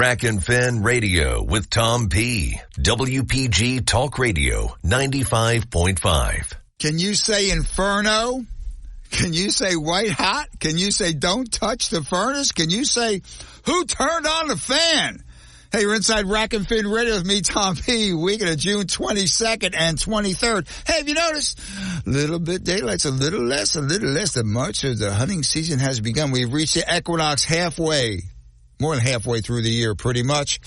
Rack and Fin Radio with Tom P. WPG Talk Radio 95.5. Can you say inferno? Can you say white hot? Can you say don't touch the furnace? Can you say who turned on the fan? Hey, you're inside Rack and Fin Radio with me, Tom P. Weekend of June 22nd and 23rd. Hey, have you noticed? A little bit daylight's a little less than March as the hunting season has begun. We've reached the equinox halfway. More than halfway through the year, pretty much.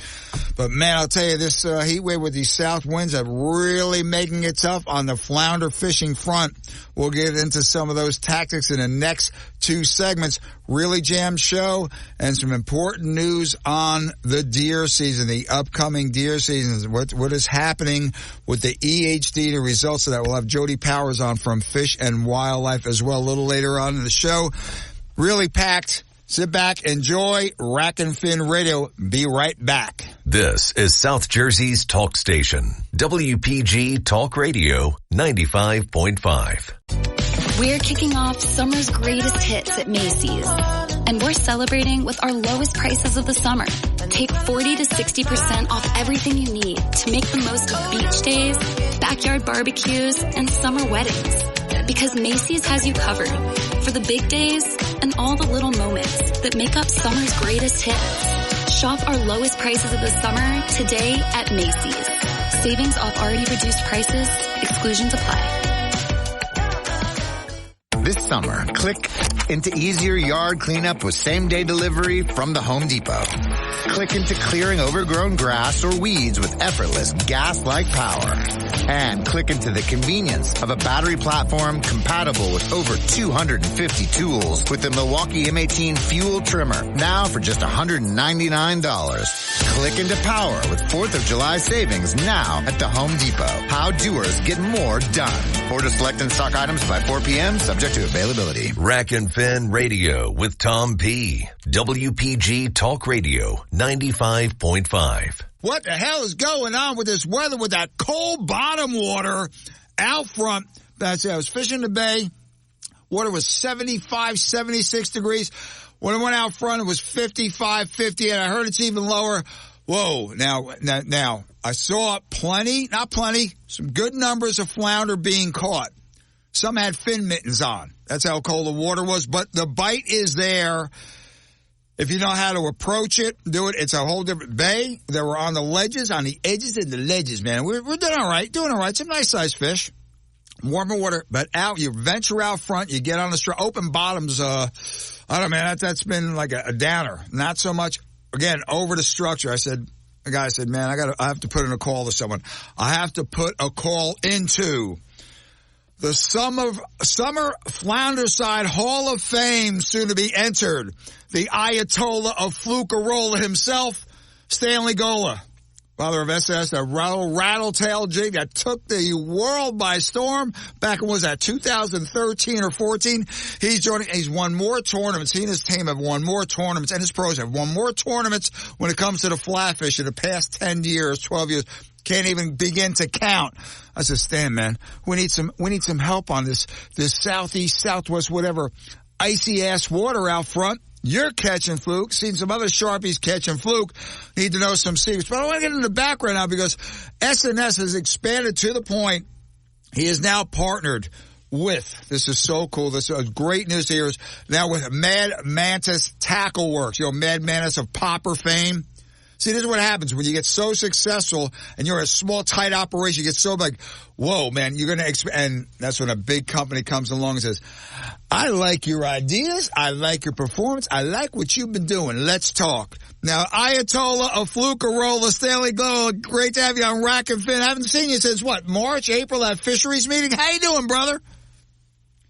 But, man, I'll tell you, this heat wave with these south winds are really making it tough on the flounder fishing front. We'll get into some of those tactics in the next two segments. Really jammed show and some important news on the deer season, the upcoming deer season. What is happening with the EHD, the results of that. We'll have Jody Powers on from Fish and Wildlife as well a little later on in the show. Really packed. Sit back, enjoy Rack and Fin Radio. Be right back. This is South Jersey's talk station, WPG Talk Radio 95.5. We're kicking off summer's greatest hits at Macy's, and we're celebrating with our lowest prices of the summer. Take 40 to 60% off everything you need to make the most of beach days, backyard barbecues, and summer weddings. Because Macy's has you covered for the big days and all the little moments that make up summer's greatest hits. Shop our lowest prices of the summer today at Macy's. Savings off already reduced prices. Exclusions apply. This summer, click into easier yard cleanup with same-day delivery from the Home Depot. Click into clearing overgrown grass or weeds with effortless gas-like power. And click into the convenience of a battery platform compatible with over 250 tools with the Milwaukee M18 fuel trimmer, now for just $199. Click into power with 4th of July savings now at the Home Depot. How doers get more done. Order select and stock items by 4 p.m. subject to availability. Rack and Fin Radio with Tom P. WPG Talk Radio 95.5. What the hell is going on with this weather with that cold bottom water out front? I was fishing the bay. Water was 75, 76 degrees. When I went out front, it was 55, 50, and I heard it's even lower. Whoa. Now, I saw some good numbers of flounder being caught. Some had fin mittens on. That's how cold the water was. But the bite is there. If you know how to approach it, do it. It's a whole different bay. They were on the ledges, on the edges and the ledges, man. We're doing all right. Some nice sized fish. Warmer water, but you venture out front, you get on the open bottoms. I don't know, man, that's been like a downer. Not so much, again, over the structure. The guy said, man, I have to put in a call to someone. I have to put a call into the Summer Flounderside Hall of Fame, soon to be entered. The Ayatollah of Flukerola himself, Stanley Gola, father of SS, a rattletail jig that took the world by storm back in, 2013 or 14? He's won more tournaments. He and his team have won more tournaments, and his pros have won more tournaments when it comes to the flatfish in the past 10 years, 12 years. Can't even begin to count. I said, Stan, man, we need some help on this southeast, southwest, whatever, icy ass water out front. You're catching fluke. Seen some other Sharpies catching fluke. Need to know some secrets. But I want to get into the background now because SNS has expanded to the point he is now partnered with. This is so cool. This is great news here. Now with Mad Mantis Tackle Works. Mad Mantis of Popper fame. See, this is what happens when you get so successful and you're a small, tight operation. You get so like, whoa, man, you're going to and that's when a big company comes along and says, I like your ideas. I like your performance. I like what you've been doing. Let's talk. Now, Ayatollah of Flukerola, Stanley Glow, great to have you on Rack and Fin. I haven't seen you since, March, April, that fisheries meeting? How you doing, brother?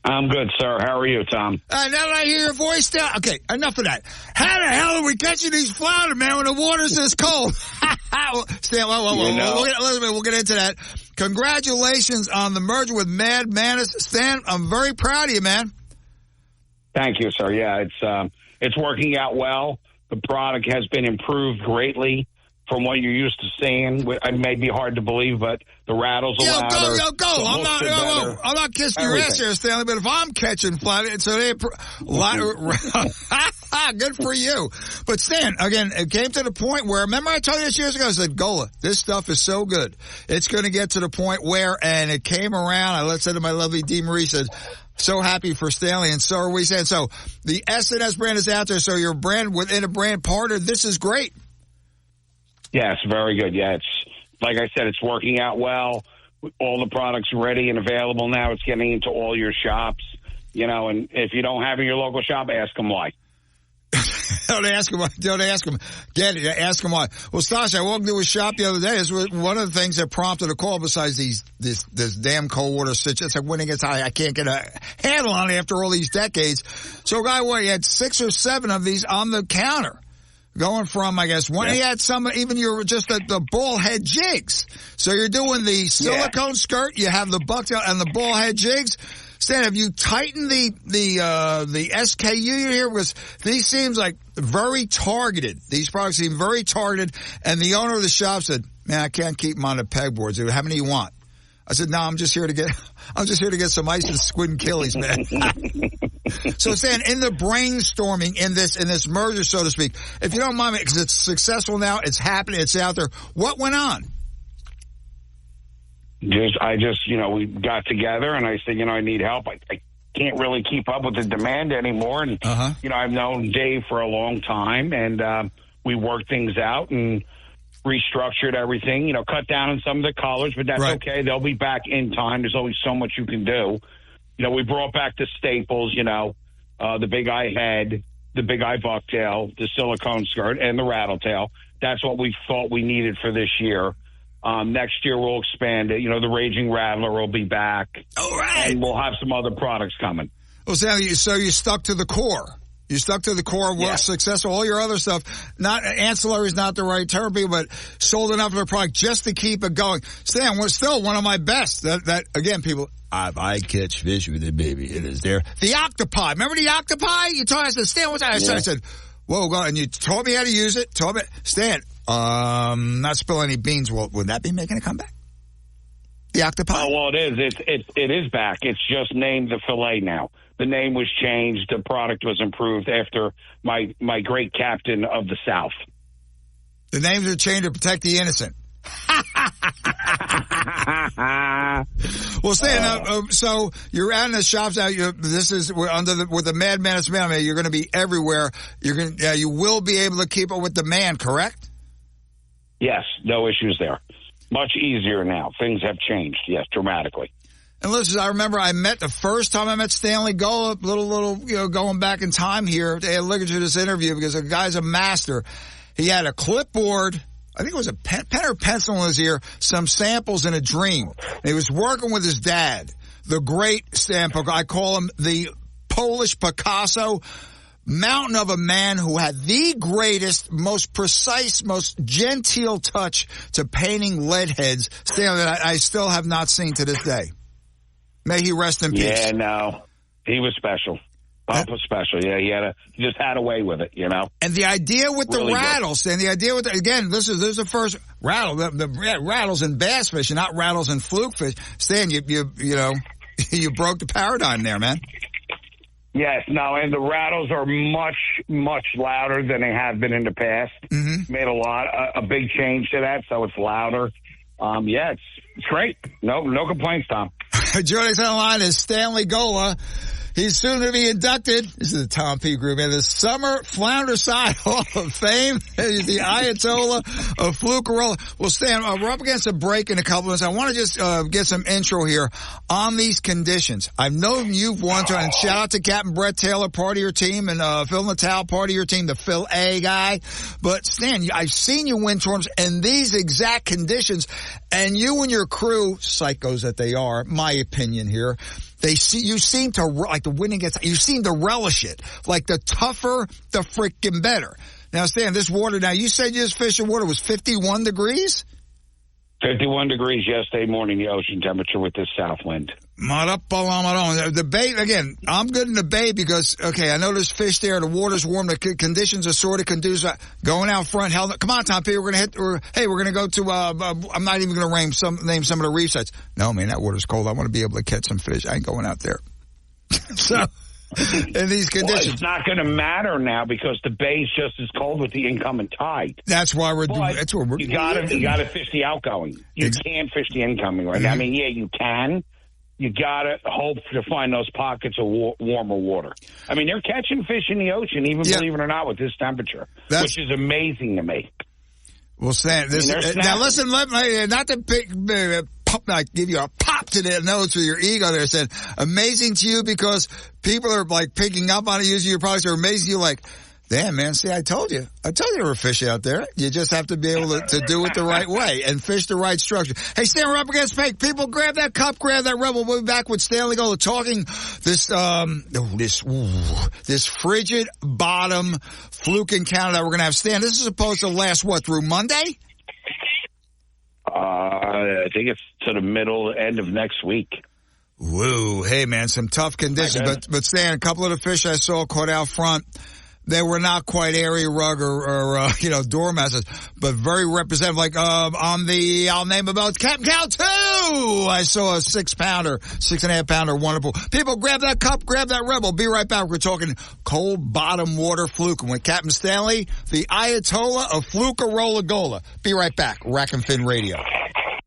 I'm good, sir. How are you, Tom? Now that I hear your voice now, okay, enough of that. How the hell are we catching these flounder, man, when the water's this cold? Stan, we'll get into that. Congratulations on the merger with Mad Mantis. Stan, I'm very proud of you, man. Thank you, sir. Yeah, it's working out well. The product has been improved greatly from what you're used to seeing. It may be hard to believe, but the rattles are louder. Go. I'm not kissing your ass here, Stanley, but if I'm catching flat, so they good for you. But Stan, again, it came to the point where, remember I told you this years ago, I said, Gola, this stuff is so good. It's going to get to the point where, and it came around, I said to my lovely Dee Marie, said, so happy for Stanley, and so are we. Saying so the S&S brand is out there, so your brand within a brand partner, this is great. Yes, very good. Yeah, it's like I said, it's working out well. All the products are ready and available now. It's getting into all your shops, and if you don't have it in your local shop, ask them why. Don't ask him. Get it. Ask him why. Well, Stasha, I walked into a shop the other day. This was one of the things that prompted a call besides this damn cold water situation. It's like when it gets high, I can't get a handle on it after all these decades. So, he had 6 or 7 of these on the counter. Going from, I guess, one, he had some, even the ball head jigs. So you're doing the silicone skirt, you have the bucktail and the ball head jigs. Stan, have you tightened the SKU here? Because these seems like very targeted. These products seem very targeted. And the owner of the shop said, man, I can't keep them on the pegboards. How many do you want? I said, no, I'm just here to get some ice and squid and killies, man. So, Stan, in the brainstorming in this merger, so to speak, if you don't mind me, because it's successful now, it's happening, it's out there. What went on? We got together and I said, I need help. I can't really keep up with the demand anymore. And, I've known Dave for a long time, and we worked things out and restructured everything, cut down on some of the colors, but that's okay. They'll be back in time. There's always so much you can do. We brought back the staples, the big eye head, the big eye bucktail, the silicone skirt, and the rattle tail. That's what we thought we needed for this year. Next year we'll expand it. The Raging Rattler will be back. All right. And we'll have some other products coming. Well, Sally, so you stuck to the core. You stuck to the core of what's successful. All your other stuff, not ancillary is not the right term, but sold enough of their product just to keep it going. Stan, we're still one of my best. That again, people, I catch fish with it, baby. It is there. The octopi. Remember the octopi? You told us, I said, Stan, what's that? I said, whoa, God, and you taught me how to use it. Stan, not spill any beans. Well, would that be making a comeback? The octopi? Oh, well, it is. It is back. It's just named the fillet now. The name was changed. The product was improved after my great captain of the South. The names are changed to protect the innocent. Well, Stan, so you're out in the shops now. We're with the Madman. You're going to be everywhere. You will be able to keep up with demand, correct? Yes, no issues there. Much easier now. Things have changed, yes, dramatically. And listen, I remember the first time I met Stanley Gola, going back in time here to look at this interview because the guy's a master. He had a clipboard, I think it was a pen or pencil in his ear, some samples in a dream. And he was working with his dad, the great sample. I call him the Polish Picasso, mountain of a man who had the greatest, most precise, most genteel touch to painting lead heads, Stanley, that I still have not seen to this day. May he rest in peace. Yeah, no. He was special. Pop was special. Yeah, he just had a way with it, And the idea with the rattles, and the idea with again, this is the first rattle, the rattles in bass fishing, not rattles in fluke fish. Stan, you broke the paradigm there, man. Yes, no, and the rattles are much, much louder than they have been in the past. Mm-hmm. Made a big change to that, so it's louder. It's great. No complaints, Tom. Joining us on the line is Stanley Gola. He's soon to be inducted. This is the Tom P. Group, man. The Summer Flounder Side Hall of Fame. He's the Ayatollah of Flukerola. Well, Stan, we're up against a break in a couple of minutes. I want to just get some intro here on these conditions. I know you've won, and shout out to Captain Brett Taylor, part of your team, and Phil Natal, part of your team, the Phil A guy. But, Stan, I've seen you win tournaments in these exact conditions, and you and your crew, psychos that they are, my opinion here, you seem to, like the winning gets, you seem to relish it. Like the tougher, the freaking better. Now, Stan, this water, now you said you just fished in water was 51 degrees? 51 degrees yesterday morning, the ocean temperature with this south wind. The bay, again, I'm good in the bay because, okay, I know there's fish there, the water's warm, the conditions are sort of conducive. Going out front, hell, come on, Tom P, we're going to go to, I'm not even going to name some of the reef sites. No, man, that water's cold. I want to be able to catch some fish. I ain't going out there. So, in these conditions. Well, it's not going to matter now because the bay's just as cold with the incoming tide. That's why we're you gotta fish the outgoing. You can't fish the incoming right now. I mean, yeah, you can. You gotta hope to find those pockets of warmer water. I mean, they're catching fish in the ocean, even believe it or not, with this temperature, which is amazing to me. Well, Stan, now listen, not to give you a pop to the nose with your ego there, said amazing to you because people are like picking up on it, using your products. They're amazing to you, like, damn, man, see, I told you there were fish out there. You just have to be able to do it the right way and fish the right structure. Hey, Stan, we're up against fake. People, grab that cup, grab that rebel. We'll be back with Stanley Gola talking this frigid bottom fluke encounter that we're going to have. Stan, this is supposed to last, through Monday? I think it's to the end of next week. Woo. Hey, man, some tough conditions. But Stan, a couple of the fish I saw caught out front, they were not quite area rug or dormouse, but very representative. Like, I'll name about Captain Cow 2. I saw a 6-pounder, 6.5-pounder, wonderful. People, grab that cup, grab that rebel. Be right back. We're talking cold bottom water fluke. And with Captain Stanley, the Ayatollah of Fluke-a-Rolla Gola. Be right back. Rack and Fin Radio.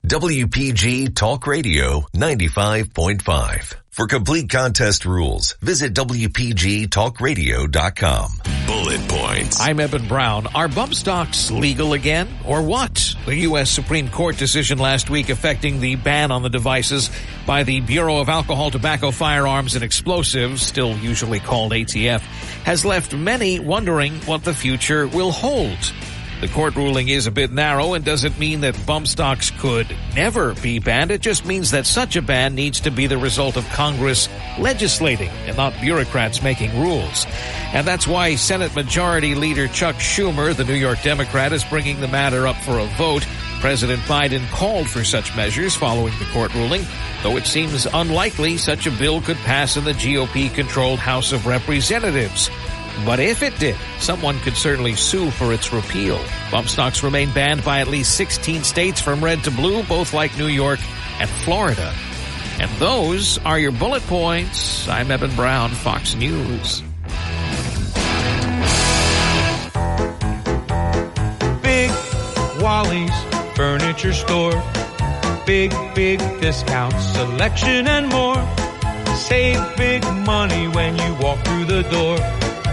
WPG Talk Radio 95.5. For complete contest rules, visit WPGTalkRadio.com. Bullet points. I'm Eben Brown. Are bump stocks legal again, or what? The U.S. Supreme Court decision last week affecting the ban on the devices by the Bureau of Alcohol, Tobacco, Firearms, and Explosives, still usually called ATF, has left many wondering what the future will hold. The court ruling is a bit narrow and doesn't mean that bump stocks could never be banned. It just means that such a ban needs to be the result of Congress legislating and not bureaucrats making rules. And that's why Senate Majority Leader Chuck Schumer, the New York Democrat, is bringing the matter up for a vote. President Biden called for such measures following the court ruling, though it seems unlikely such a bill could pass in the GOP-controlled House of Representatives. But if it did, someone could certainly sue for its repeal. Bump stocks remain banned by at least 16 states from red to blue, both like New York and Florida. And those are your bullet points. I'm Eben Brown, Fox News. Big Wally's Furniture Store. Big discounts, selection and more. Save big money when you walk through the door.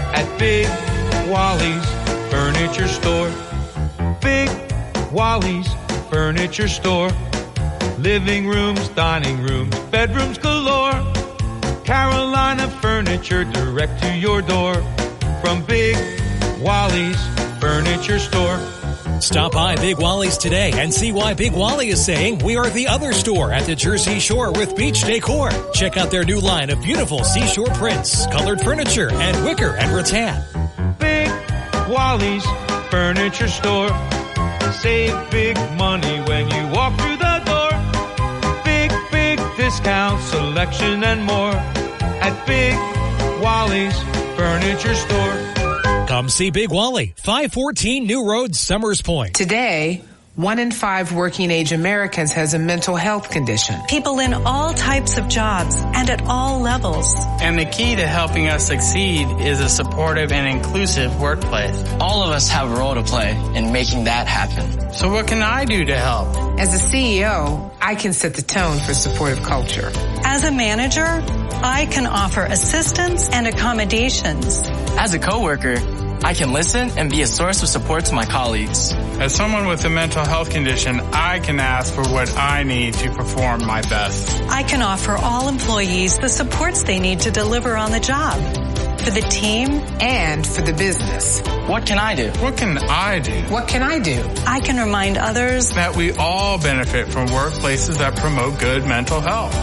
At Big Wally's Furniture Store. Big Wally's Furniture Store. Living rooms, dining rooms, bedrooms galore. Carolina furniture direct to your door. From Big Wally's Furniture Store. Stop by Big Wally's today and see why Big Wally is saying we are the other store at the Jersey Shore with beach decor. Check out their new line of beautiful seashore prints, colored furniture, and wicker and rattan. Big Wally's Furniture Store. Save big money when you walk through the door. Big discounts, selection, and more at Big Wally's Furniture Store. Come see Big Wally, 514 New Road, Summers Point. Today, 1 in 5 working-age Americans has a mental health condition. People in all types of jobs and at all levels. And the key to helping us succeed is a supportive and inclusive workplace. All of us have a role to play in making that happen. So what can I do to help? As a CEO, I can set the tone for supportive culture. As a manager, I can offer assistance and accommodations. As a coworker, I can listen and be a source of support to my colleagues. As someone with a mental health condition, I can ask for what I need to perform my best. I can offer all employees the supports they need to deliver on the job. For the team and for the business. What can I do? What can I do? What can I do? I can remind others that we all benefit from workplaces that promote good mental health.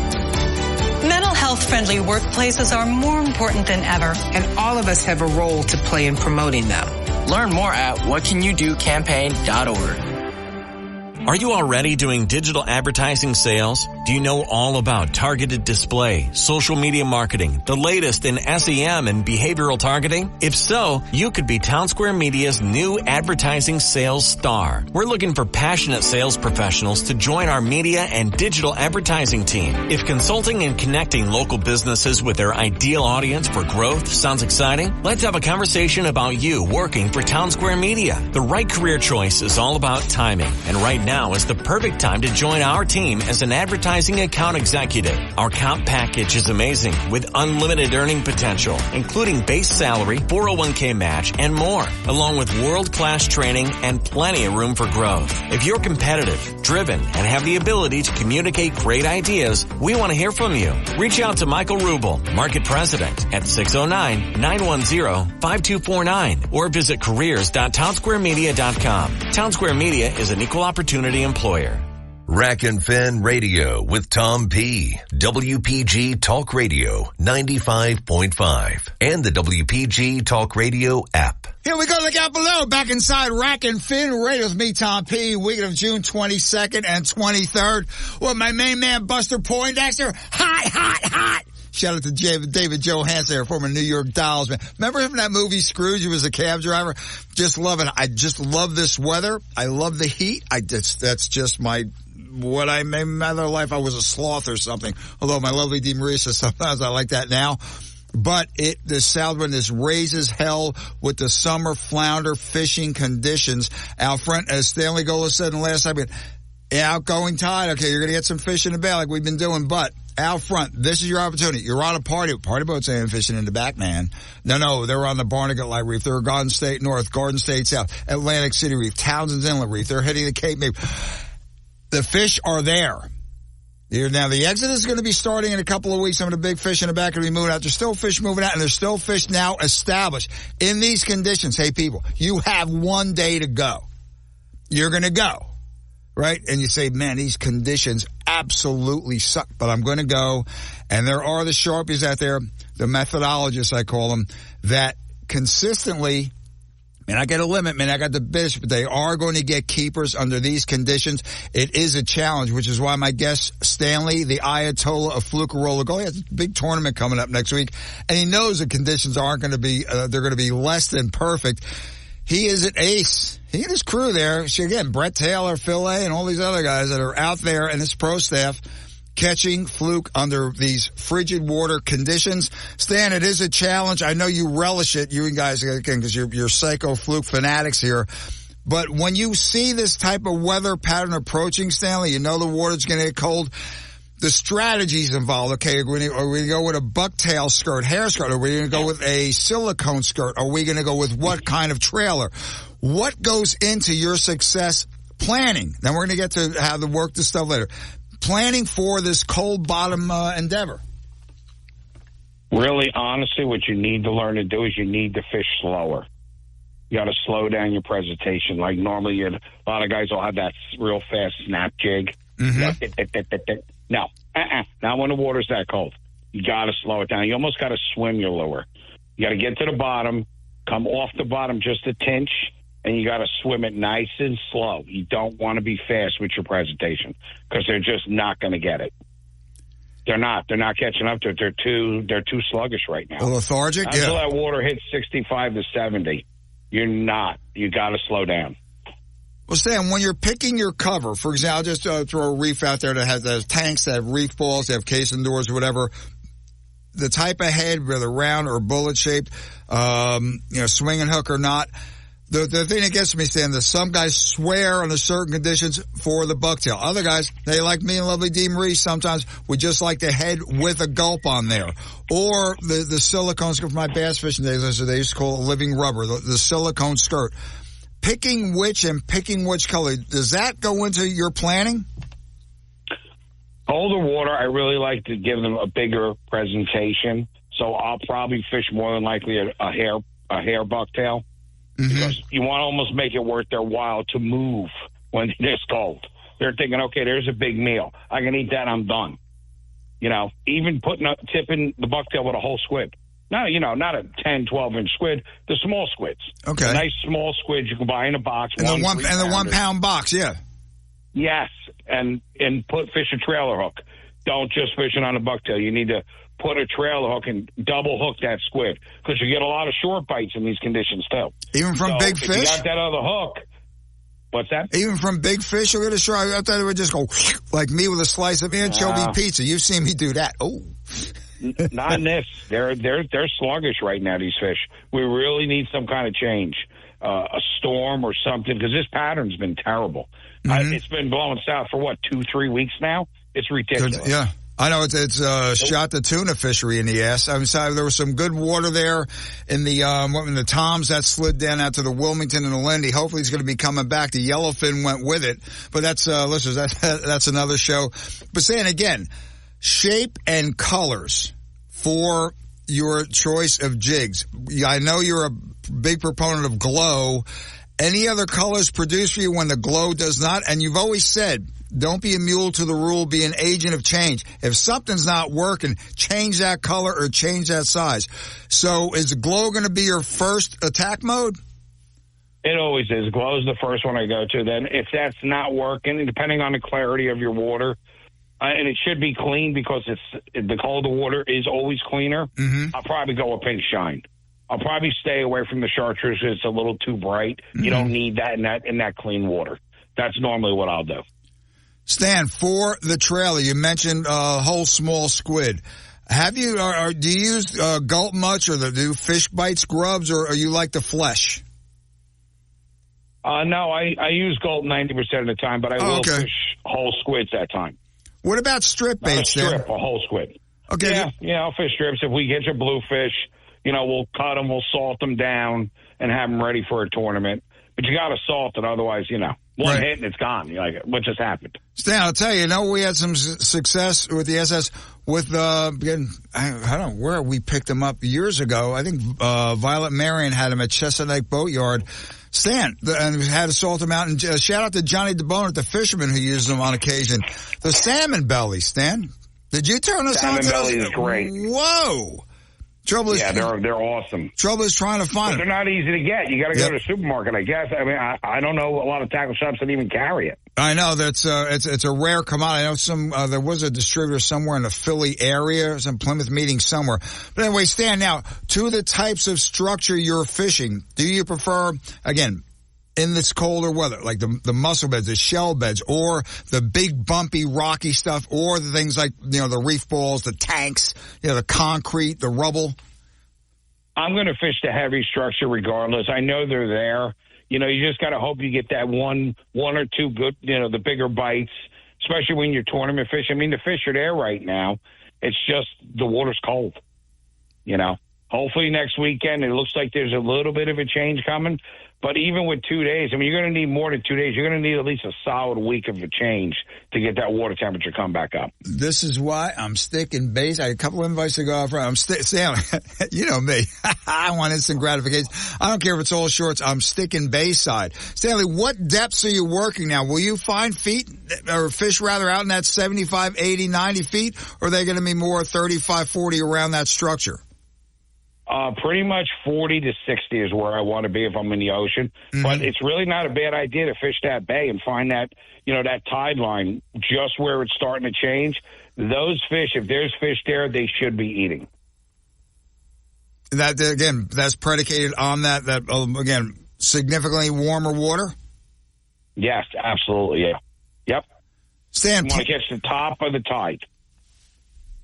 Mental health-friendly workplaces are more important than ever. And all of us have a role to play in promoting them. Learn more at whatcanyoudocampaign.org. Are you already doing digital advertising sales? Do you know all about targeted display, social media marketing, the latest in SEM and behavioral targeting? If so, you could be Town Square Media's new advertising sales star. We're looking for passionate sales professionals to join our media and digital advertising team. If consulting and connecting local businesses with their ideal audience for growth sounds exciting, let's have a conversation about you working for Town Square Media. The right career choice is all about timing, and right now is the perfect time to join our team as an advertising account executive. Our comp package is amazing with unlimited earning potential, including base salary, 401k match, and more, along with world-class training and plenty of room for growth. If you're competitive, driven, and have the ability to communicate great ideas, we want to hear from you. Reach out to Michael Rubel, Market President, at 609-910-5249 or visit careers.townsquaremedia.com. Town Square Media is an equal opportunity employer. Rack and Fin Radio with Tom P. WPG Talk Radio 95.5 and the WPG Talk Radio app. Here we go. Look out below. Back inside Rack and Fin Radio with me, Tom P. Weekend of June 22nd and 23rd. Well, my main man, Buster Poindexter. Hot. Shout out to David Johansen, former New York Dolls man. Remember him in that movie Scrooge? He was a cab driver. Just love it. I just love this weather. I love the heat. That's just what I made in my other life. I was a sloth or something. Although my lovely Dee Marie says sometimes I like that now. But the south wind is raises hell with the summer flounder fishing conditions out front. As Stanley Gola said in the last segment, outgoing tide. Okay, you're going to get some fish in the bay like we've been doing, but out front, this is your opportunity. You're on a party boats ain't fishing in the back, man. No, they're on the Barnegat Light Reef. They're Garden State North, Garden State South, Atlantic City Reef, Townsend's Inlet Reef. They're hitting the Cape May. The fish are there. Now, the exodus is going to be starting in a couple of weeks. Some of the big fish in the back are going to be moving out. There's still fish moving out, and there's still fish now established. In these conditions, hey, people, you have one day to go. You're going to go, right? And you say, man, these conditions absolutely suck, but I'm going to go. And there are the Sharpies out there, the methodologists, I call them, that consistently – and I get a limit, man. I got the best, but they are going to get keepers under these conditions. It is a challenge, which is why my guest, Stanley, the Ayatollah of Flukerola Gold, he has a big tournament coming up next week, and he knows the conditions aren't going to be, they're going to be less than perfect. He is an ace. He and his crew there, again, Brett Taylor, Phil A., and all these other guys that are out there, and his pro staff, catching fluke under these frigid water conditions. Stan, it is a challenge. I know you relish it, you guys, again, because you're psycho fluke fanatics here. But when you see this type of weather pattern approaching, Stanley, you know the water's going to get cold. The strategies involved, okay, are we going to go with a bucktail skirt, hair skirt? Are we going to go with a silicone skirt? Are we going to go with what kind of trailer? What goes into your success planning? Then we're going to get to how to work this stuff later. Planning for this cold bottom endeavor? Really, honestly, what you need to learn to do is you need to fish slower. You got to slow down your presentation. Like normally, a lot of guys will have that real fast snap jig. Mm-hmm. No, not when the water's that cold. You got to slow it down. You almost got to swim your lure. You got to get to the bottom, come off the bottom just a tinch, and you got to swim it nice and slow. You don't want to be fast with your presentation because they're just not going to get it. They're not catching up to it. They're too sluggish right now. Lethargic? Until that water hits 65 to 70, you're not. You got to slow down. Well, Stan, when you're picking your cover, for example, I'll just throw a reef out there that has those tanks that have reef balls, they have casing doors or whatever. The type of head, whether round or bullet shaped, swinging hook or not. The thing that gets me, Stan, that some guys swear under certain conditions for the bucktail. Other guys, they like me and lovely Dee Marie, sometimes we just like the head with a gulp on there. Or the silicone skirt from my bass fishing days, they used to call it living rubber, the silicone skirt. Picking which color, does that go into your planning? Older water, I really like to give them a bigger presentation. So I'll probably fish more than likely a hair bucktail. Mm-hmm. Because you want to almost make it worth their while to move when it's cold. They're thinking, okay, there's a big meal. I can eat that, I'm done. Even tipping the bucktail with a whole squid. No, not a 10, 12-inch squid, the small squids. Okay. The nice small squids you can buy in a box. And the 1 pound box, yeah. Yes, and fish a trailer hook. don't just fish it on a bucktail. You need to put a trailer hook and double hook that squid because you get a lot of short bites in these conditions too. Even from big fish? If you got that other hook, what's that? Even from big fish, you'll get a shark. I thought it would just go like me with a slice of anchovy pizza. You've seen me do that. Oh. Not in this. They're sluggish right now, these fish. We really need some kind of change, a storm or something, because this pattern's been terrible. It's been blowing south for, 2-3 weeks now? It's ridiculous. Yeah. I know it's shot the tuna fishery in the ass. I'm sorry, there was some good water there in the Toms that slid down out to the Wilmington and the Lindy. Hopefully he's going to be coming back. The yellowfin went with it, but that's another show. But saying again, shape and colors for your choice of jigs. I know you're a big proponent of glow. Any other colors produced for you when the glow does not? And you've always said, don't be a mule to the rule, be an agent of change. If something's not working, change that color or change that size. So is the glow going to be your first attack mode? It always is. Glow is the first one I go to. Then if that's not working, depending on the clarity of your water, and it should be clean because the colder water is always cleaner, I'll probably go with pink shine. I'll probably stay away from the chartreuse. It's a little too bright. You don't need that in that clean water. That's normally what I'll do. Stan, for the trailer, you mentioned whole small squid. Have you, do you use gulp much or do fish bite scrubs or you like the flesh? No, I use gulp 90% of the time, but I will fish whole squids that time. What about strip baits then? A whole squid. Okay. Yeah, I'll fish strips. If we get your bluefish, we'll cut them, we'll salt them down and have them ready for a tournament. But you got to salt it, otherwise, one hit and it's gone. You're like, what just happened? Stan, I'll tell you, we had some success with the SS with, again, I don't know where we picked them up years ago. I think Violet Marion had them at Chesapeake Boatyard. Stan, and had to salt them out. And shout out to Johnny DeBone at the Fisherman who used them on occasion. The salmon belly, Stan. Did you turn us on to those? Salmon belly is great. Whoa. Trouble is, they're awesome. Trouble is trying to find them. They're not easy to get. You got to go to the supermarket, I guess. I mean, I don't know a lot of tackle shops that even carry it. I know that's it's a rare commodity. I know there was a distributor somewhere in the Philly area, some Plymouth meeting somewhere. But anyway, Stan, now to the types of structure you're fishing. Do you prefer, again, in this colder weather, like the mussel beds, the shell beds, or the big bumpy rocky stuff, or the things like, the reef balls, the tanks, the concrete, the rubble? I'm going to fish the heavy structure regardless. I know they're there. You just got to hope you get that one or two good, the bigger bites, especially when you're tournament fishing. I mean, the fish are there right now. It's just the water's cold, Hopefully next weekend, it looks like there's a little bit of a change coming. But even with 2 days, I mean, you're going to need more than 2 days. You're going to need at least a solid week of a change to get that water temperature come back up. This is why I'm sticking base. I had a couple of invites to go off. Stanley, you know me. I want instant gratification. I don't care if it's all shorts. I'm sticking Bayside. Stanley, what depths are you working now? Will you find fish rather out in that 75, 80, 90 feet? Or are they going to be more 35, 40 around that structure? Pretty much 40 to 60 is where I want to be if I'm in the ocean. But it's really not a bad idea to fish that bay and find that, that tide line just where it's starting to change. Those fish, if there's fish there, they should be eating. That, again, that's predicated on that again, significantly warmer water? Yes, absolutely, yeah. Yep. Stan, you want to catch the top of the tide.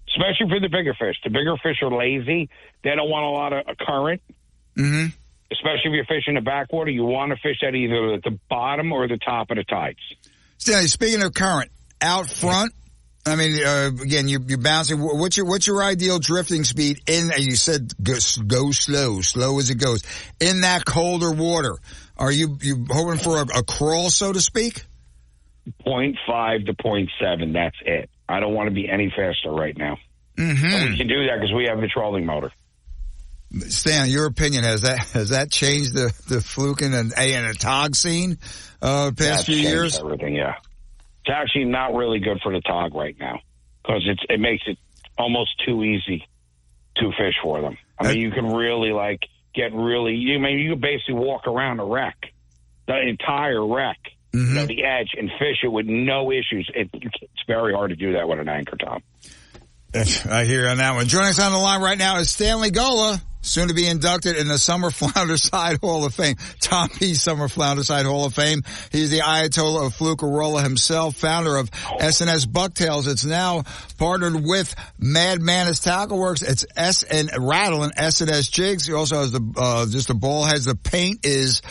Especially for the bigger fish. The bigger fish are lazy. They don't want a lot of current. Mm-hmm. Especially if you're fishing the backwater, you want to fish at either the bottom or the top of the tides. Stanley, speaking of current, out front, I mean, again, you're bouncing. What's your ideal drifting speed in? You said go slow as it goes in that colder water. Are you hoping for a crawl, so to speak? 0.5 to 0.7. That's it. I don't want to be any faster right now. Mm-hmm. We can do that because we have the trolling motor. Stan, your opinion, has that changed the fluking and a tog scene past few years? Everything, yeah. It's actually not really good for the tog right now because it makes it almost too easy to fish for them. I mean, you can really you can basically walk around a wreck, the entire wreck, you know, the edge and fish it with no issues. It's very hard to do that with an anchor, Tom. I hear you on that one. Joining us on the line right now is Stanley Gola, soon to be inducted in the Summer Flounderside Hall of Fame. Tom P. Summer Flounderside Hall of Fame. He's the Ayatollah of Flukerola himself, founder of S&S Bucktails. It's now partnered with Mad Manus Tackle Works. It's S&S Rattle and S&S Jigs. He also has just the ball heads. The paint is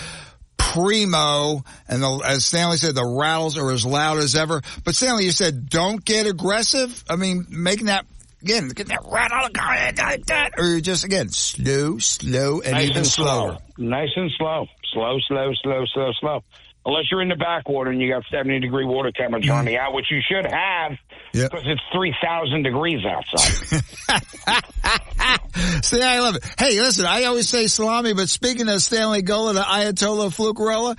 primo, and as Stanley said, the rattles are as loud as ever. But Stanley, you said don't get aggressive. I mean, making that, again, get that rattle like that, or you're just, again, slow, and nice even and slower. Nice and slow. Slow. Unless you're in the backwater and you got 70-degree water temperature on the out, which you should have, because it's 3,000 degrees outside. See, I love it. Hey, listen, I always say salami, but speaking of Stanley Gola, the Ayatollah of Flukerola,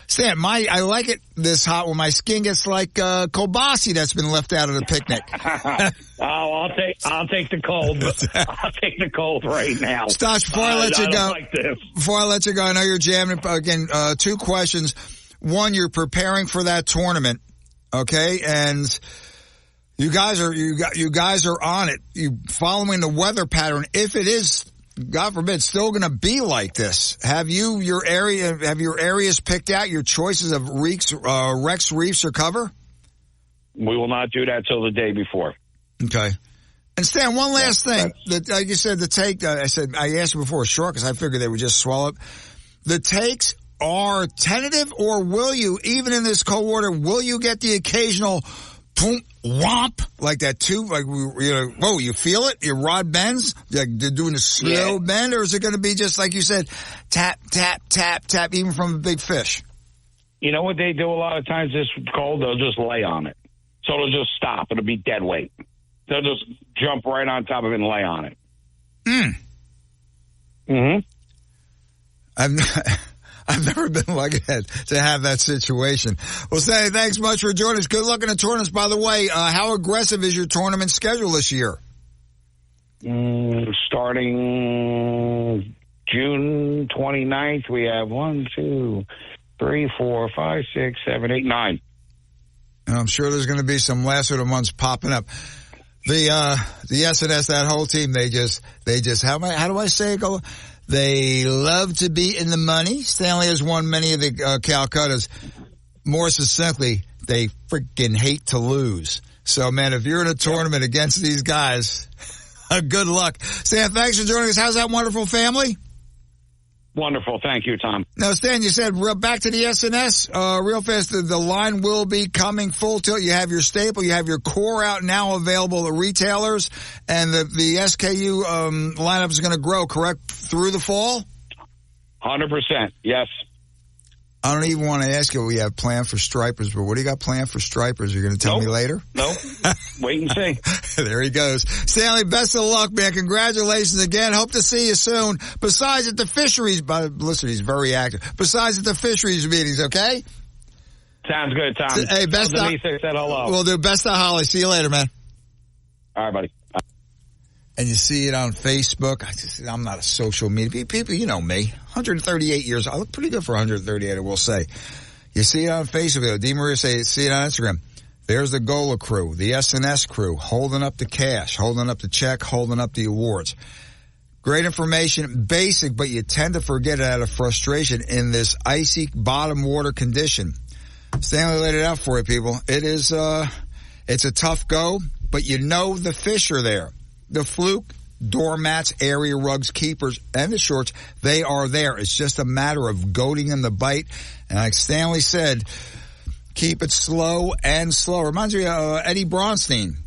Stan, I like it this hot when my skin gets like kielbasa that's been left out of the picnic. I'll take the cold. I'll take the cold right now. Stosh, before I let you go, I know you're jamming. Again, two questions. One, you're preparing for that tournament, okay? And you guys are on it. You following the weather pattern. If it is, God forbid, still going to be like this, have your areas picked out, your choices of wrecks, reefs, or cover? We will not do that till the day before. Okay. And Stan, one last thing. Like you said, the take, I asked you before, sure, because I figured they would just swallow it. The takes are tentative, or will you, even in this cold water, will you get the occasional boom, whomp, like that too? Like, whoa, you feel it? Your rod bends? Like they're doing a slow bend, or is it going to be just like you said, tap, tap, tap, tap, even from a big fish? You know what they do a lot of times this cold? They'll just lay on it. So it'll just stop. It'll be dead weight. They'll just jump right on top of it and lay on it. I've never been lucky to have that situation. Well, Stanley, thanks much for joining us. Good luck in the tournaments. By the way, how aggressive is your tournament schedule this year? Starting June 29th, we have 1, 2, 3, 4, 5, 6, 7, 8, 9. And I'm sure there's going to be some last of the months popping up. The S&S, that whole team, they just, how do I say it? They love to be in the money. Stanley has won many of the Calcuttas. More succinctly, they freaking hate to lose. So, man, if you're in a tournament against these guys, good luck. Stan, thanks for joining us. How's that wonderful family? Wonderful. Thank you, Tom. Now, Stan, you said back to the S&S real fast. The line will be coming full tilt. You have your staple. You have your core out now available to retailers. And the SKU lineup is going to grow, correct, through the fall? 100%. Yes. I don't even want to ask you what we have planned for stripers, but what do you got planned for stripers? You're going to tell me later? Nope. Wait and see. There he goes. Stanley, best of luck, man. Congratulations again. Hope to see you soon. Besides at the fisheries, listen, he's very active. Besides at the fisheries meetings, okay? Sounds good, Tom. Hey, best of Denise said hello. We'll do best of Holly. See you later, man. All right, buddy. And you see it on Facebook. I'm not a social media people. You know me. 138 years. I look pretty good for 138, I will say. You see it on Facebook. D. Maria see it on Instagram. There's the Gola crew, the S&S crew, holding up the cash, holding up the check, holding up the awards. Great information, basic, but you tend to forget it out of frustration in this icy bottom water condition. Stanley laid it out for you, people. It is, it's a tough go, but you know the fish are there. The fluke, doormats, area rugs, keepers, and the shorts, they are there. It's just a matter of goading in the bite. And like Stanley said, keep it slow and slow. Reminds me of Eddie Bronstein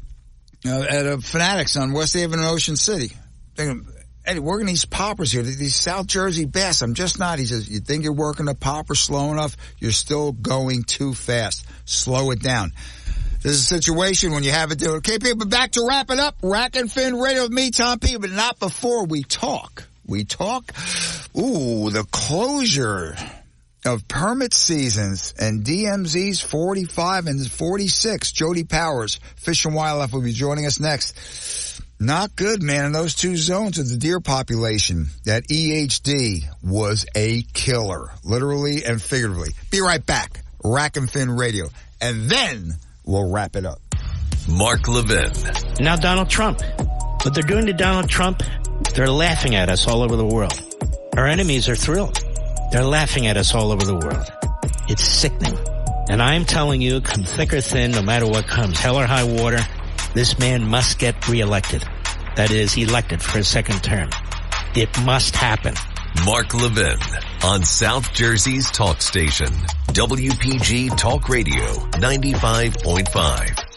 at Fanatics on West Haven in Ocean City. Eddie, working these poppers here, these South Jersey bass, I'm just not. He says, you think you're working the popper slow enough? You're still going too fast. Slow it down. This is a situation when you have it do. Okay, people, back to wrap it up. Rack and Fin Radio with me, Tom P., but not before we talk. The closure of permit seasons and DMZ's 45 and 46. Jody Powers, Fish and Wildlife, will be joining us next. Not good, man, in those two zones of the deer population. That EHD was a killer, literally and figuratively. Be right back. Rack and Fin Radio. And then we'll wrap it up. Mark Levin. Now Donald Trump. What they're doing to Donald Trump, they're laughing at us all over the world. Our enemies are thrilled. They're laughing at us all over the world. It's sickening. And I'm telling you, come thick or thin, no matter what comes, hell or high water, this man must get reelected. That is, elected for a second term. It must happen. Mark Levin on South Jersey's talk station, WPG Talk Radio 95.5.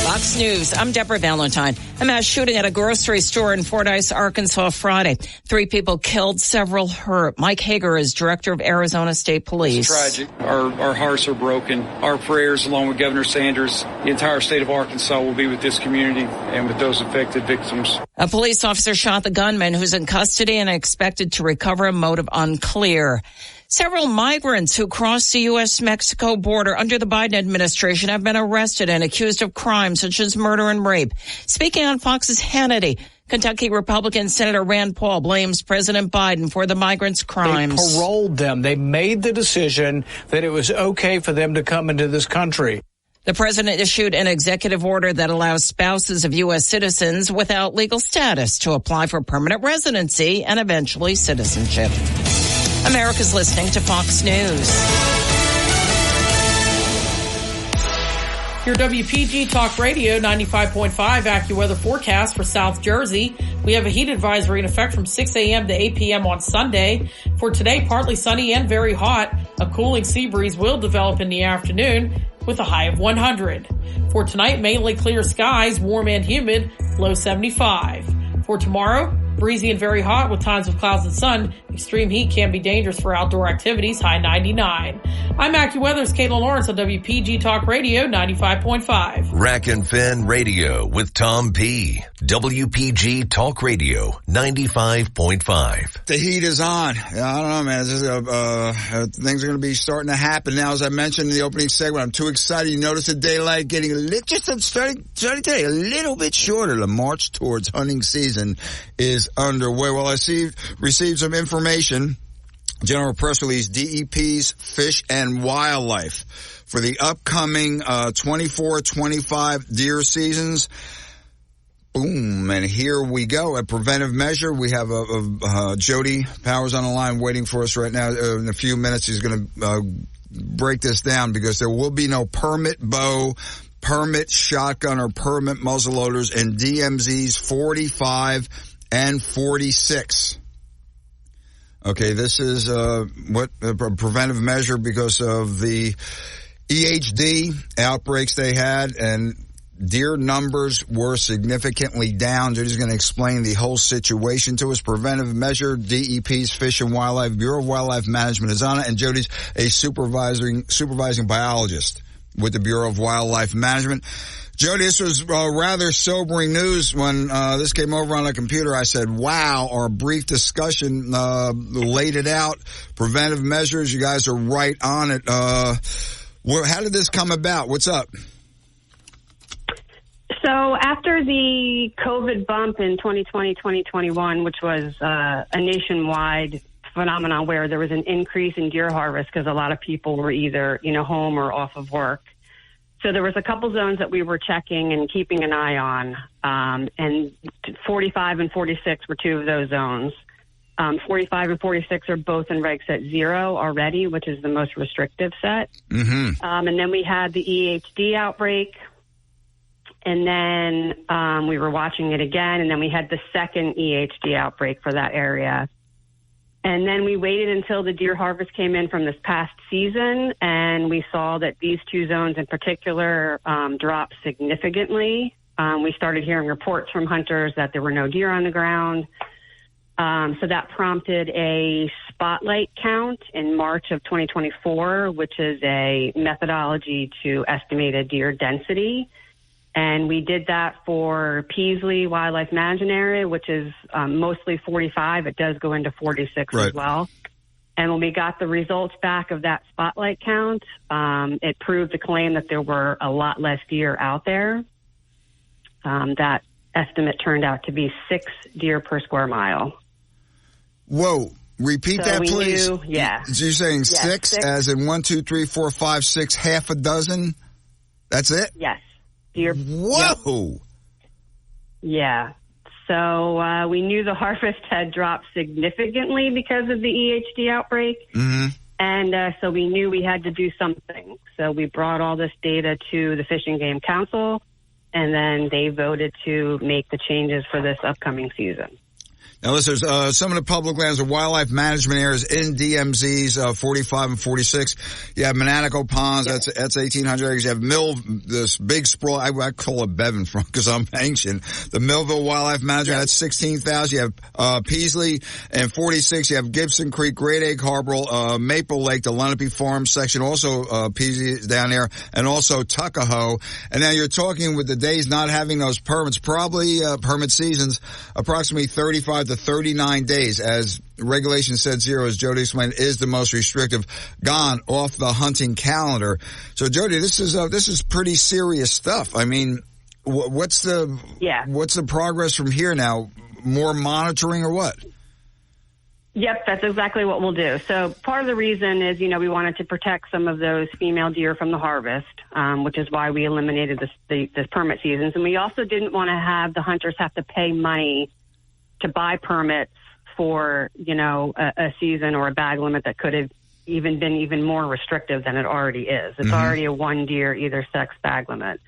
Fox News, I'm Deborah Valentine. A mass shooting at a grocery store in Fordyce, Arkansas Friday. 3 people killed, several hurt. Mike Hager is director of Arizona State Police. It's tragic. Our hearts are broken. Our prayers, along with Governor Sanders, the entire state of Arkansas, will be with this community and with those affected victims. A police officer shot the gunman, who's in custody and expected to recover, a motive unclear. Several migrants who crossed the U.S.-Mexico border under the Biden administration have been arrested and accused of crimes such as murder and rape. Speaking on Fox's Hannity, Kentucky Republican Senator Rand Paul blames President Biden for the migrants' crimes. They paroled them. They made the decision that it was okay for them to come into this country. The president issued an executive order that allows spouses of U.S. citizens without legal status to apply for permanent residency and eventually citizenship. America's listening to Fox News. Your WPG Talk Radio 95.5 AccuWeather forecast for South Jersey. We have a heat advisory in effect from 6 a.m. to 8 p.m. on Sunday. For today, partly sunny and very hot. A cooling sea breeze will develop in the afternoon with a high of 100. For tonight, mainly clear skies, warm and humid, low 75. For tomorrow, breezy and very hot with times of clouds and sun. Extreme heat can be dangerous for outdoor activities, high 99. I'm AccuWeather's Caitlin Lawrence on WPG Talk Radio 95.5. Rack and Fin Radio with Tom P. WPG Talk Radio 95.5. The heat is on. I don't know, man. This is, things are going to be starting to happen now. As I mentioned in the opening segment, I'm too excited. You notice the daylight getting starting today a little bit shorter. The march towards hunting season is underway. Well, I received some information. General press release, DEP's Fish and Wildlife for the upcoming 24-25 deer seasons. Boom, and here we go. A preventive measure. We have Jody Powers on the line waiting for us right now. In a few minutes, he's going to break this down because there will be no permit bow, permit shotgun, or permit muzzleloaders in DMZs 45 and 46. Okay, this is a preventive measure because of the EHD outbreaks they had, and deer numbers were significantly down. Jody's going to explain the whole situation to us. Preventive measure, DEP's Fish and Wildlife, Bureau of Wildlife Management is on it, and Jody's a supervising biologist with the Bureau of Wildlife Management. Jody, this was rather sobering news when this came over on the computer. I said, wow, our brief discussion laid it out. Preventive measures, you guys are right on it. How did this come about? What's up? So after the COVID bump in 2020, 2021, which was a nationwide phenomenon where there was an increase in deer harvest because a lot of people were either, home or off of work. So there was a couple zones that we were checking and keeping an eye on, and 45 and 46 were 2 of those zones. 45 and 46 are both in reg set 0 already, which is the most restrictive set. Mm-hmm. And then we had the EHD outbreak, and then we were watching it again, and then we had the second EHD outbreak for that area. And then we waited until the deer harvest came in from this past season, and we saw that these 2 zones in particular dropped significantly. We started hearing reports from hunters that there were no deer on the ground. So that prompted a spotlight count in March of 2024, which is a methodology to estimate a deer density. And we did that for Peasley Wildlife Management Area, which is mostly 45. It does go into 46 as well. And when we got the results back of that spotlight count, it proved the claim that there were a lot less deer out there. That estimate turned out to be 6 deer per square mile. Whoa. Repeat that, please. Yeah. So you're saying six, as in 1, 2, 3, 4, 5, 6, half a dozen? That's it? Yes. Deer. Whoa! Yep. Yeah. So we knew the harvest had dropped significantly because of the EHD outbreak. Mm-hmm. And so we knew we had to do something. So we brought all this data to the Fish and Game Council, and then they voted to make the changes for this upcoming season. Now, listeners, some of the public lands are wildlife management areas in DMZs, 45 and 46. You have Manatico Ponds, that's 1,800 acres. You have this big sprawl, I call it Bevan Front because I'm ancient. The Millville Wildlife Management, that's 16,000. You have Peasley and 46. You have Gibson Creek, Great Egg Harbor, Maple Lake, the Lenape Farm section, also Peasley is down there, and also Tuckahoe. And now you're talking with the days not having those permits, probably permit seasons, approximately 35 to 39 days, as regulation said zero, as Jody explained, is the most restrictive, gone off the hunting calendar. So Jody, this is pretty serious stuff. I mean, what's the progress from here now? More monitoring or what? Yep, that's exactly what we'll do. So part of the reason is, we wanted to protect some of those female deer from the harvest, which is why we eliminated the permit seasons. And we also didn't want to have the hunters have to pay money to buy permits for, a season or a bag limit that could have even been even more restrictive than it already is. It's already a 1 deer, either sex bag limit.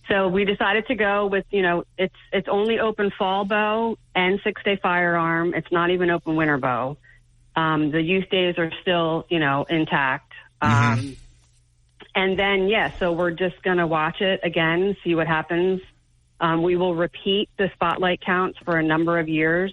So we decided to go with, it's only open fall bow and 6-day firearm. It's not even open winter bow. The youth days are still, intact. And then, so we're just going to watch it again, see what happens. We will repeat the spotlight counts for a number of years.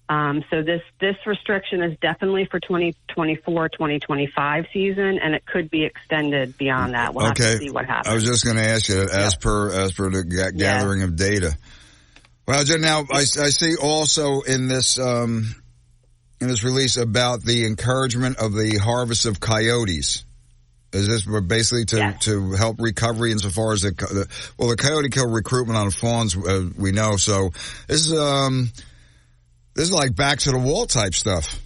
So this restriction is definitely for 2024, 2025 season, and it could be extended beyond that. We'll have to see what happens. I was just going to ask you, as per the gathering of data. Well, now I see also in this release about the encouragement of the harvest of coyotes. Is this basically to help recovery insofar as the coyote kill recruitment on fawns, we know. So this is like back to the wall type stuff.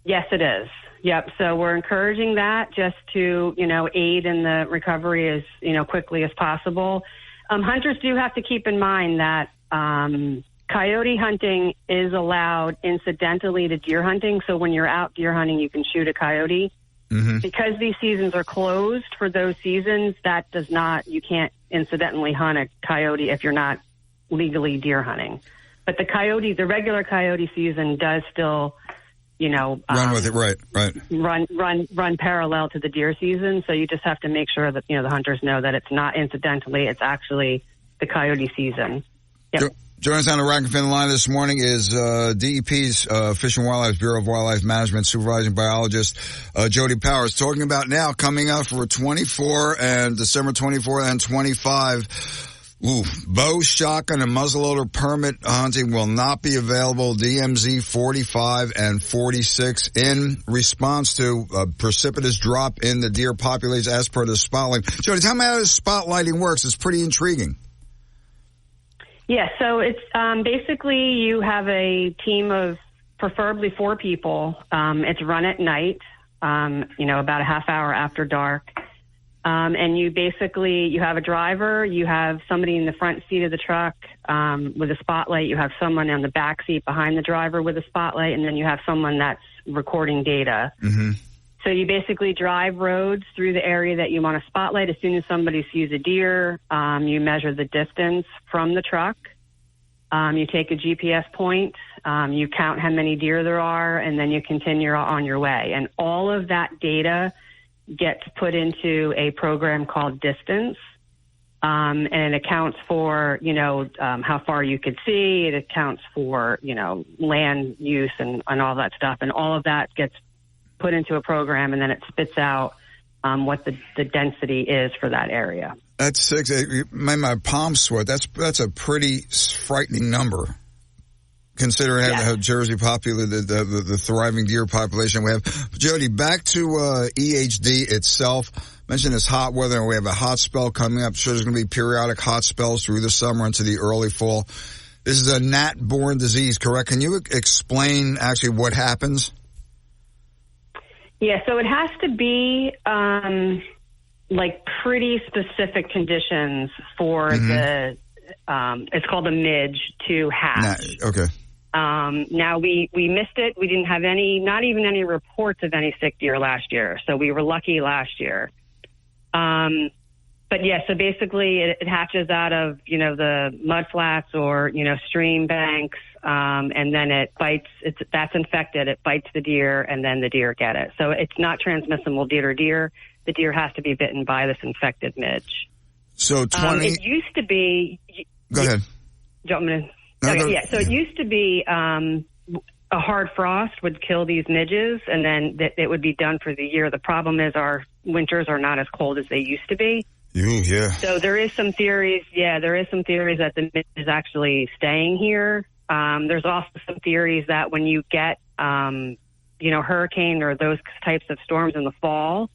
Yes, it is. Yep. So we're encouraging that just to, aid in the recovery as, quickly as possible. Hunters do have to keep in mind that coyote hunting is allowed incidentally to deer hunting. So when you're out deer hunting, you can shoot a coyote. Mm-hmm. Because these seasons are closed for those seasons, you can't incidentally hunt a coyote if you're not legally deer hunting. But the regular coyote season does still, run with it, right. Run parallel to the deer season. So you just have to make sure that, the hunters know that it's not incidentally, it's actually the coyote season. Yep. Joining us on the Rack and Fin line this morning is DEP's Fish and Wildlife Bureau of Wildlife Management Supervising Biologist Jody Powers, talking about now coming up for 24 and December 24 and 25. Bow, shotgun, and muzzleloader permit hunting will not be available. DMZ 45 and 46 in response to a precipitous drop in the deer population as per the spotlighting. Jody, tell me how this spotlighting works. It's pretty intriguing. Yeah, so it's basically you have a team of preferably 4 people. It's run at night, about a half hour after dark. And you have a driver, you have somebody in the front seat of the truck with a spotlight, you have someone on the back seat behind the driver with a spotlight, and then you have someone that's recording data. Mm-hmm. So you basically drive roads through the area that you want to spotlight. As soon as somebody sees a deer, you measure the distance from the truck. You take a GPS point, you count how many deer there are, and then you continue on your way. And all of that data gets put into a program called Distance. And it accounts for, how far you could see. It accounts for, land use and all that stuff. And all of that gets put into a program, and then it spits out what the density is for that area. That's 6. It made my palms sweat. That's a pretty frightening number, considering how Jersey populated the thriving deer population we have. Jody, back to EHD itself. Mentioned this hot weather, and we have a hot spell coming up. Sure, there's going to be periodic hot spells through the summer into the early fall. This is a gnat-borne disease, correct? Can you explain actually what happens? Yeah, so it has to be like pretty specific conditions for the it's called a midge to hatch. Okay. Now we missed it. We didn't have not even any reports of any sick deer last year. So we were lucky last year. But yeah, so basically it hatches out of, the mud flats or, stream banks. And then it bites, that's infected. It bites the deer and then the deer get it. So it's not transmissible deer to deer. The deer has to be bitten by this infected midge. So it used to be. Go ahead. Do you want me to? Okay, yeah. So it used to be a hard frost would kill these midges, and then it would be done for the year. The problem is our winters are not as cold as they used to be. Yeah. So there is some theories. Yeah, there is some theories that the midge is actually staying here. There's also some theories that when you get, hurricane or those types of storms in the fall,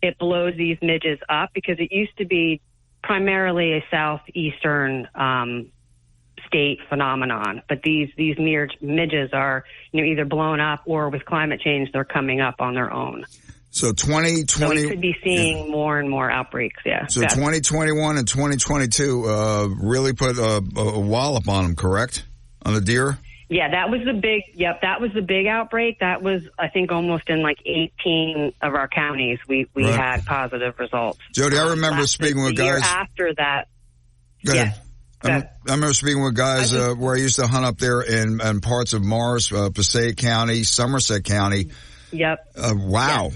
it blows these midges up because it used to be primarily a southeastern state phenomenon. But these midges are, either blown up or with climate change, they're coming up on their own. So 2020. So we could be seeing more and more outbreaks, yeah. So 2021 and 2022 really put a wallop on them, correct? On the deer? Yeah, that was the big outbreak. That was, I think, almost in like 18 of our counties we had positive results. Jody, I remember speaking with guys. After that. Go ahead. I remember speaking with guys where I used to hunt up there in parts of Morris, Passaic County, Somerset County. Yep. Wow.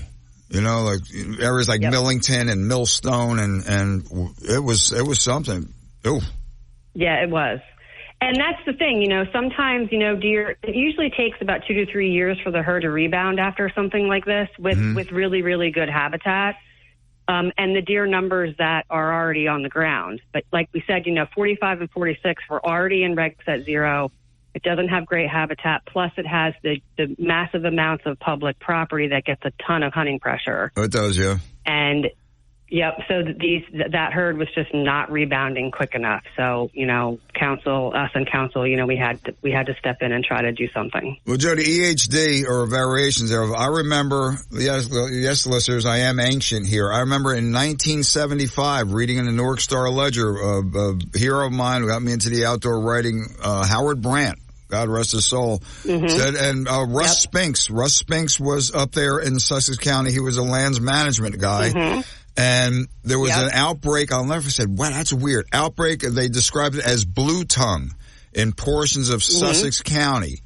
Yeah. Like areas like Millington and Millstone, and it was something. Oh. Yeah, it was. And that's the thing, sometimes, deer, it usually takes about 2 to 3 years for the herd to rebound after something like this with really, really good habitat. And the deer numbers that are already on the ground. But like we said, 45 and 46 were already in reg set 0. It doesn't have great habitat. Plus it has the massive amounts of public property that gets a ton of hunting pressure. Oh, it does, yeah. And yep. So that herd was just not rebounding quick enough. So, council, we had to step in and try to do something. Well, Jody, EHD or variations there. I remember, yes, listeners, I am ancient here. I remember in 1975 reading in the Newark Star Ledger, a hero of mine who got me into the outdoor writing, Howard Brandt. God rest his soul. Said, and Russ Spinks. Russ Spinks was up there in Sussex County. He was a lands management guy. And there was an outbreak. I'll never said, wow, that's weird. Outbreak, they described it as blue tongue in portions of Sussex County.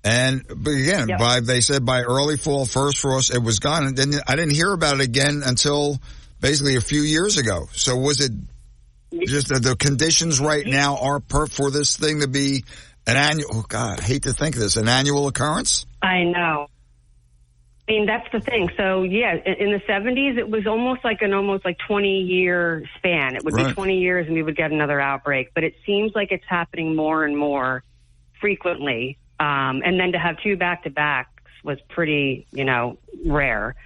But again, they said by early fall, first frost, it was gone. And then I didn't hear about it again until basically a few years ago. So was it just that the conditions right now are for this thing to be an annual, oh God, I hate to think of this, an annual occurrence? I know. I mean, that's the thing. So, yeah, in the 70s, it was almost like 20-year span. It would be 20 years and we would get another outbreak. But it seems like it's happening more and more frequently. And then to have 2 back-to-backs was pretty, rare.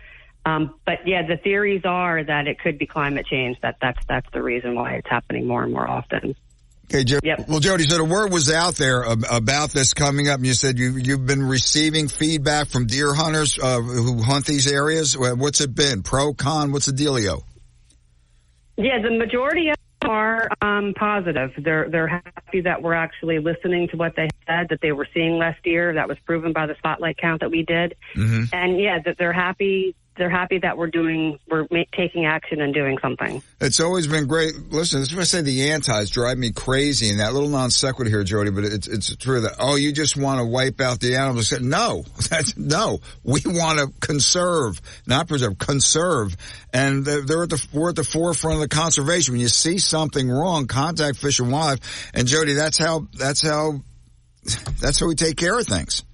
But, yeah, the theories are that it could be climate change. That's the reason why it's happening more and more often. Okay, Well, Jody, so the word was out there about this coming up, and you said you've been receiving feedback from deer hunters who hunt these areas. What's it been? Pro, con? What's the dealio? Yeah, the majority of them are positive. They're happy that we're actually listening to what they said, that they were seeing less deer. That was proven by the spotlight count that we did. And yeah, that they're happy. They're happy that we're taking action and doing something. It's always been great. Listen, this is what I say, the antis drive me crazy, and that little non sequitur here, Jody, but it's true that, you just want to wipe out the animals. No, we want to conserve, not preserve, conserve. And we're at the forefront of the conservation. When you see something wrong, contact Fish and Wildlife. And Jody, that's how we take care of things.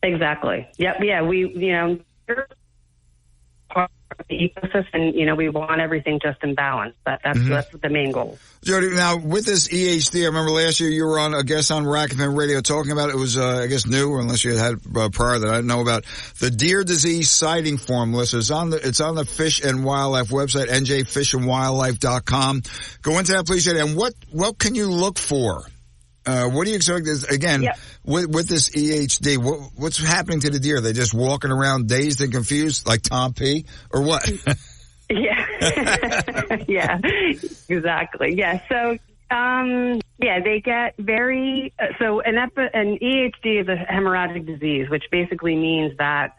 Exactly. Yep. Yeah. We, part of the ecosystem, we want everything just in balance. That's the main goal. Jody, now with this EHD, I remember last year you were on, I guess, on Rack FM Radio talking about it. It was, I guess, new, or unless you had prior that I didn't know about. The deer disease sighting form list is on the Fish and Wildlife website, njfishandwildlife.com. Go into that, please, Jody. And what can you look for What do you expect again, with this EHD, what's happening to the deer? Are they just walking around dazed and confused like Tom P. or what? Yeah. Yeah, exactly. Yeah. So, they get very, so an EHD is a hemorrhagic disease, which basically means that,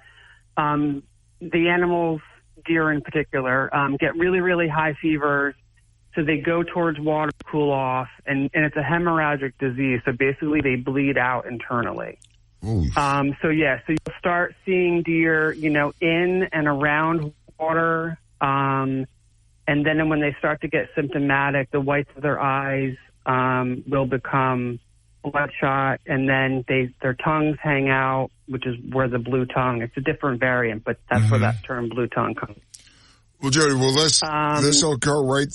the animals, deer in particular, get really, really high fevers. So they go towards water to cool off, and it's a hemorrhagic disease. So basically they bleed out internally. So you'll start seeing deer, in and around water. And then when they start to get symptomatic, the whites of their eyes will become bloodshot, and then their tongues hang out, which is where the blue tongue. It's a different variant, but that's where that term blue tongue comes. Well, Jody, this will occur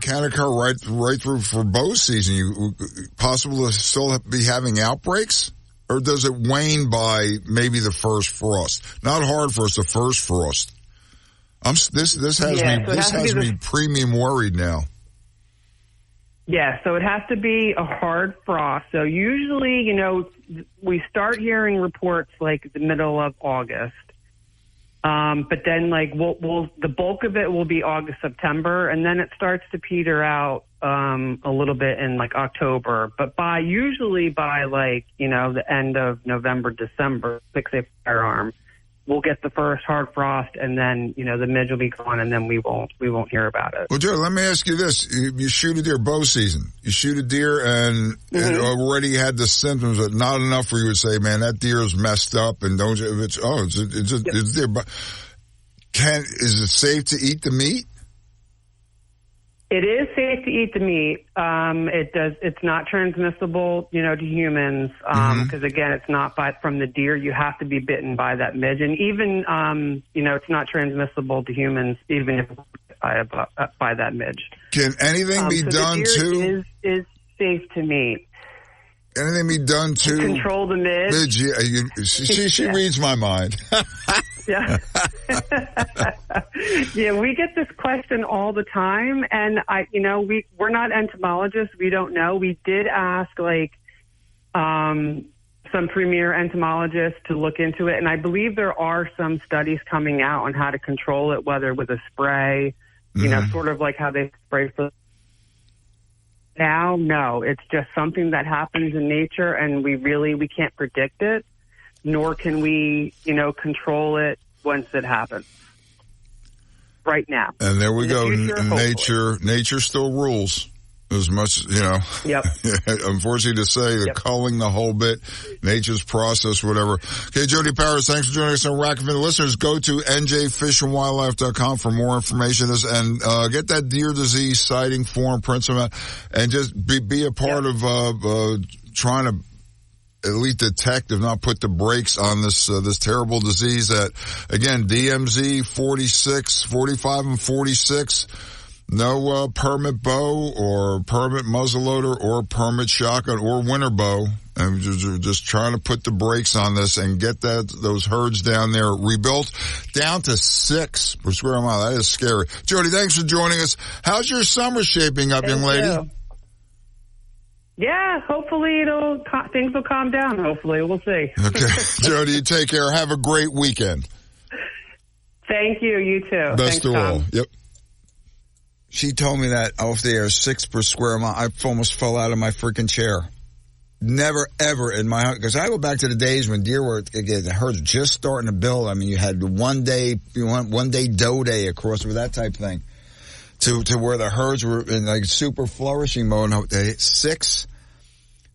can occur right through for bow season. Possible to still be having outbreaks, or does it wane by maybe the first frost? Not hard frost, the first frost. This has me premium worried now. Yeah, so it has to be a hard frost. So usually, we start hearing reports like the middle of August. But then the bulk of it will be August, September, and then it starts to peter out, a little bit in October. But usually by the end of November, December, 6A firearm, we'll get the first hard frost, and then, the midge will be gone, and then we won't hear about it. Well, Joe, let me ask you this. You shoot a deer bow season. You shoot a deer and it already had the symptoms, but not enough where you would say, man, that deer is messed up, and it's there. But is it safe to eat the meat? It is safe to eat the meat. It's not transmissible, to humans, because again, it's not from the deer. You have to be bitten by that midge. And even, it's not transmissible to humans, even if by that midge. Can anything be done to? Is safe to meat. Anything be done to control the midge? She reads my mind. Yeah. Yeah, we get this question all the time, and we're not entomologists. We don't know. We did ask some premier entomologists to look into it, and I believe there are some studies coming out on how to control it, whether with a spray, sort of like how they spray for. Now, no, it's just something that happens in nature, and we can't predict it, nor can we, control it once it happens. Right now. And there we go. Nature still rules as much, Yep. Unfortunately to say, they're culling the whole bit, nature's process, whatever. Okay, Jody Powers, thanks for joining us on Rack and Fin. Listeners, go to njfishandwildlife.com for more information and get that deer disease sighting form, print some out, and just be a part of trying to at least detect, if not put the brakes on this terrible disease that, again, DMZ 45 and 46, no permit bow or permit muzzleloader or permit shotgun or winter bow. And just trying to put the brakes on this and get those herds down there rebuilt down to 6 per square mile. That is scary. Jody, thanks for joining us. How's your summer shaping up, young lady? Yeah, hopefully things will calm down. Hopefully, we'll see. Okay, Jody, you take care. Have a great weekend. Thank you. You too. Best of all. Yep. She told me that off the air, 6 per square mile. I almost fell out of my freaking chair. Never, ever in my, because I go back to the days when deer were, the herds just starting to build. I mean, you had one day doe day across with that type thing. To where the herds were in super flourishing mode. 6,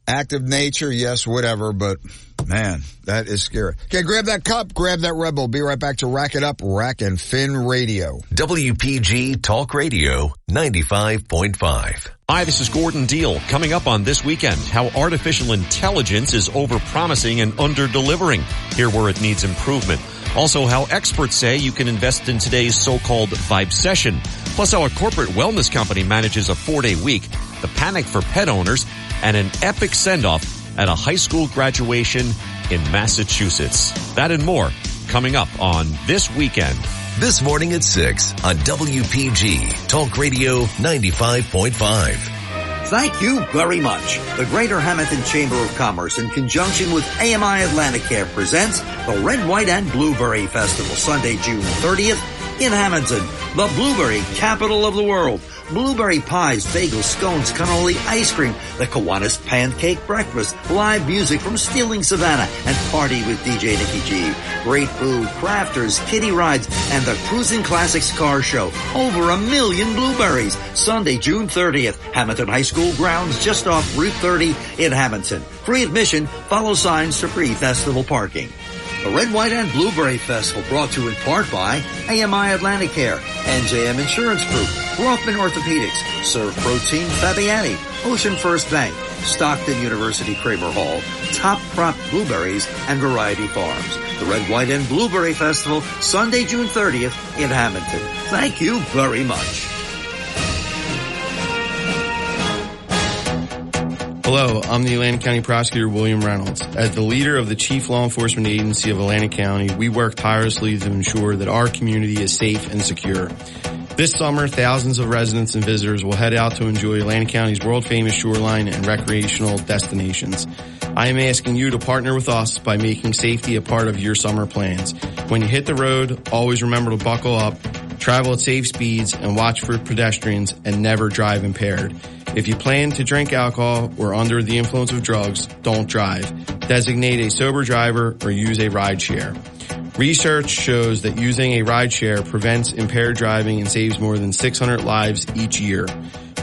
active nature, yes, whatever, but man, that is scary. Okay, grab that cup, grab that Red Bull. Be right back to Rack It Up, Rack and Fin Radio. WPG Talk Radio 95.5. Hi, this is Gordon Deal. Coming up on This Weekend, how artificial intelligence is over-promising and under-delivering. Hear where it needs improvement. Also, how experts say you can invest in today's so-called vibe session. Plus, how a corporate wellness company manages a 4-day week, the panic for pet owners, and an epic send-off at a high school graduation in Massachusetts. That and more coming up on This Weekend. This morning at 6 on WPG Talk Radio 95.5. Thank you very much. The Greater Hamilton Chamber of Commerce, in conjunction with AMI Atlanticare, presents the Red, White, and Blueberry Festival, Sunday, June 30th in Hamilton, the blueberry capital of the world. Blueberry pies, bagels, scones, cannoli, ice cream, the Kiwanis pancake breakfast, live music from Stealing Savannah, and party with DJ Nikki G. Great food, crafters, kiddie rides, and the Cruisin' Classics car show. Over 1 million blueberries. Sunday, June 30th, Hamilton High School grounds just off Route 30 in Hamilton. Free admission, follow signs for free festival parking. The Red, White, and Blueberry Festival brought to you in part by AMI Atlanticare, NJM Insurance Group, Rothman Orthopedics, Serve Protein Fabiani, Ocean First Bank, Stockton University Kramer Hall, Top Crop Blueberries, and Variety Farms. The Red, White, and Blueberry Festival, Sunday, June 30th in Hamilton. Thank you very much. Hello, I'm the Atlantic County Prosecutor William Reynolds. As the leader of the Chief Law Enforcement Agency of Atlantic County, we work tirelessly to ensure that our community is safe and secure. This summer, thousands of residents and visitors will head out to enjoy Atlantic County's world-famous shoreline and recreational destinations. I am asking you to partner with us by making safety a part of your summer plans. When you hit the road, always remember to buckle up, travel at safe speeds, and watch for pedestrians, and never drive impaired. If you plan to drink alcohol or under the influence of drugs, don't drive. Designate a sober driver or use a ride share. Research shows that using a ride share prevents impaired driving and saves more than 600 lives each year.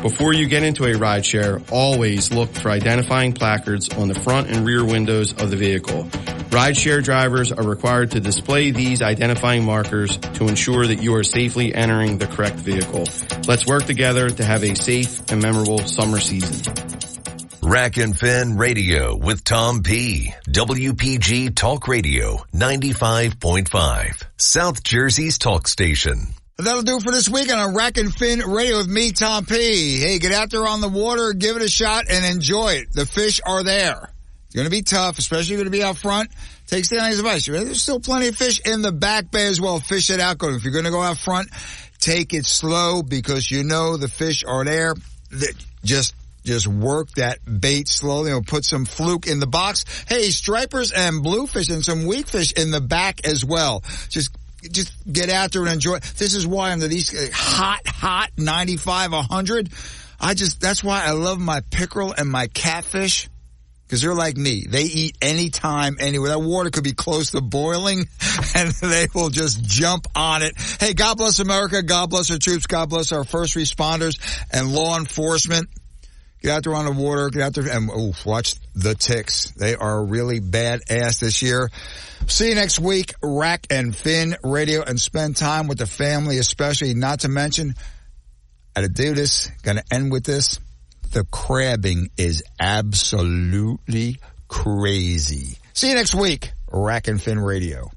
Before you get into a ride share, always look for identifying placards on the front and rear windows of the vehicle. Rideshare drivers are required to display these identifying markers to ensure that you are safely entering the correct vehicle. Let's work together to have a safe and memorable summer season. Rack and Fin Radio with Tom P. WPG Talk Radio 95.5. South Jersey's talk station. That'll do it for this weekend on Rack and Fin Radio with me, Tom P. Hey, get out there on the water, give it a shot, and enjoy it. The fish are there. It's going to be tough, especially if you're going to be out front. Take Stanley's advice. There's still plenty of fish in the back bay as well. Fish it out. If you're going to go out front, take it slow because you know the fish are there. Just work that bait slowly. Put some fluke in the box. Hey, stripers and bluefish and some weak fish in the back as well. Just get out there and enjoy. This is why under these hot 95, 100, that's why I love my pickerel and my catfish. Because they're like me. They eat anytime, anywhere. That water could be close to boiling, and they will just jump on it. Hey, God bless America. God bless our troops. God bless our first responders and law enforcement. Get out there on the water. Get out there and watch the ticks. They are really badass this year. See you next week, Rack and Fin Radio, and spend time with the family, especially, not to mention, I had to do this, going to end with this. The crabbing is absolutely crazy. See you next week, Rack and Fin Radio.